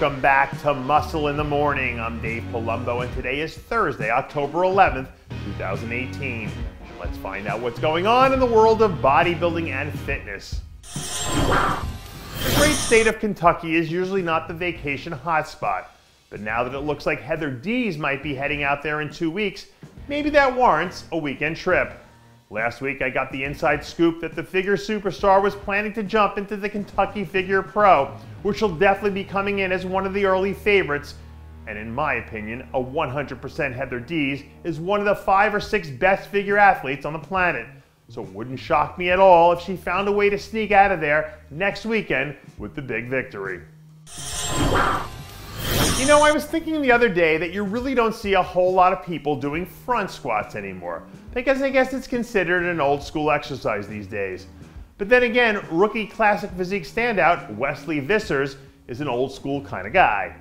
Welcome back to Muscle in the Morning. I'm Dave Palumbo, and today is Thursday, October 11th, 2018. Let's find out what's going on in the world of bodybuilding and fitness. The great state of Kentucky is usually not the vacation hotspot, but now that it looks like Heather Dees might be heading out there in 2 weeks, maybe that warrants a weekend trip. Last week, I got the inside scoop that the figure superstar was planning to jump into the Kentucky Figure Pro, which will definitely be coming in as one of the early favorites. And in my opinion, a 100% Heather Dees is one of the 5 or 6 best figure athletes on the planet. So it wouldn't shock me at all if she found a way to sneak out of there next weekend with the big victory. You know, I was thinking the other day that you really don't see a whole lot of people doing front squats anymore, because I guess it's considered an old school exercise these days. But then again, rookie classic physique standout Wesley Vissers is an old school kind of guy.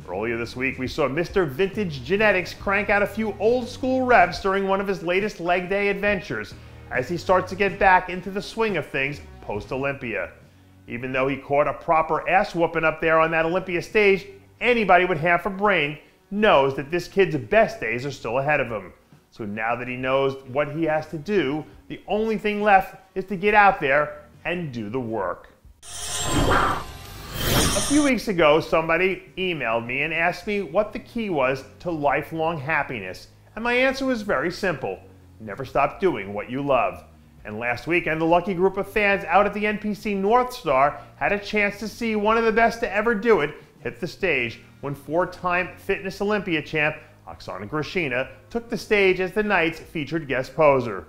Earlier this week, we saw Mr. Vintage Genetics crank out a few old school reps during one of his latest leg day adventures as he starts to get back into the swing of things post-Olympia. Even though he caught a proper ass whooping up there on that Olympia stage, anybody with half a brain knows that this kid's best days are still ahead of him. So now that he knows what he has to do, the only thing left is to get out there and do the work. A few weeks ago, somebody emailed me and asked me what the key was to lifelong happiness. And my answer was very simple: never stop doing what you love. And last weekend, the lucky group of fans out at the NPC North Star had a chance to see one of the best to ever do it hit the stage when 4-time Fitness Olympia champ Oksana Grishina took the stage as the night's featured guest poser.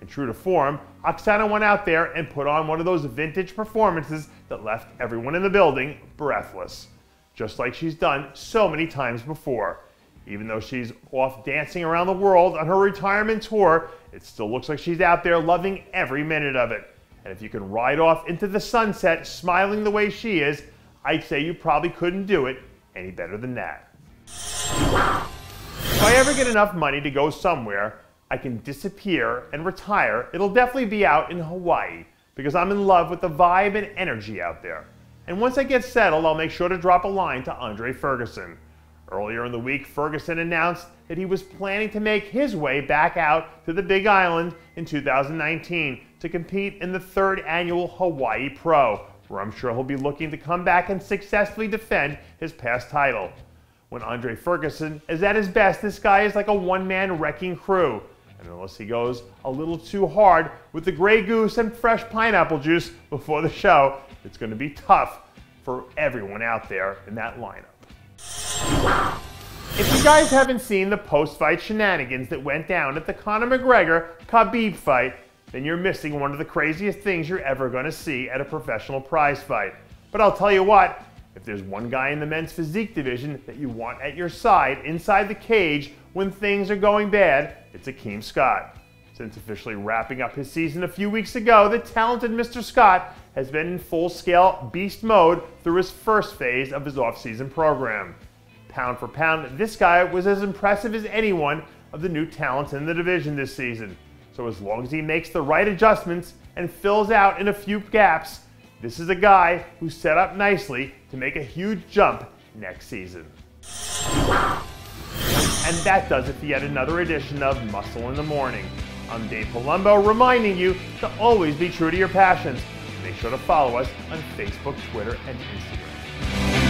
And true to form, Oksana went out there and put on one of those vintage performances that left everyone in the building breathless, just like she's done so many times before. Even though she's off dancing around the world on her retirement tour, it still looks like she's out there loving every minute of it. And if you can ride off into the sunset smiling the way she is, I'd say you probably couldn't do it any better than that. If I ever get enough money to go somewhere I can disappear and retire, it'll definitely be out in Hawaii, because I'm in love with the vibe and energy out there. And once I get settled, I'll make sure to drop a line to Andre Ferguson. Earlier in the week, Ferguson announced that he was planning to make his way back out to the Big Island in 2019 to compete in the 3rd annual Hawaii Pro, where I'm sure he'll be looking to come back and successfully defend his past title. When Andre Ferguson is at his best, this guy is like a one-man wrecking crew. And unless he goes a little too hard with the Grey Goose and fresh pineapple juice before the show, it's going to be tough for everyone out there in that lineup. If you guys haven't seen the post-fight shenanigans that went down at the Conor McGregor-Khabib fight, then you're missing one of the craziest things you're ever going to see at a professional prize fight. But I'll tell you what, if there's one guy in the men's physique division that you want at your side inside the cage when things are going bad, it's Akeem Scott. Since officially wrapping up his season a few weeks ago, the talented Mr. Scott has been in full-scale beast mode through his first phase of his off-season program. Pound for pound, this guy was as impressive as anyone of the new talents in the division this season. So as long as he makes the right adjustments and fills out in a few gaps, this is a guy who's set up nicely to make a huge jump next season. And that does it for yet another edition of Muscle in the Morning. I'm Dave Palumbo, reminding you to always be true to your passions. Make sure to follow us on Facebook, Twitter, and Instagram.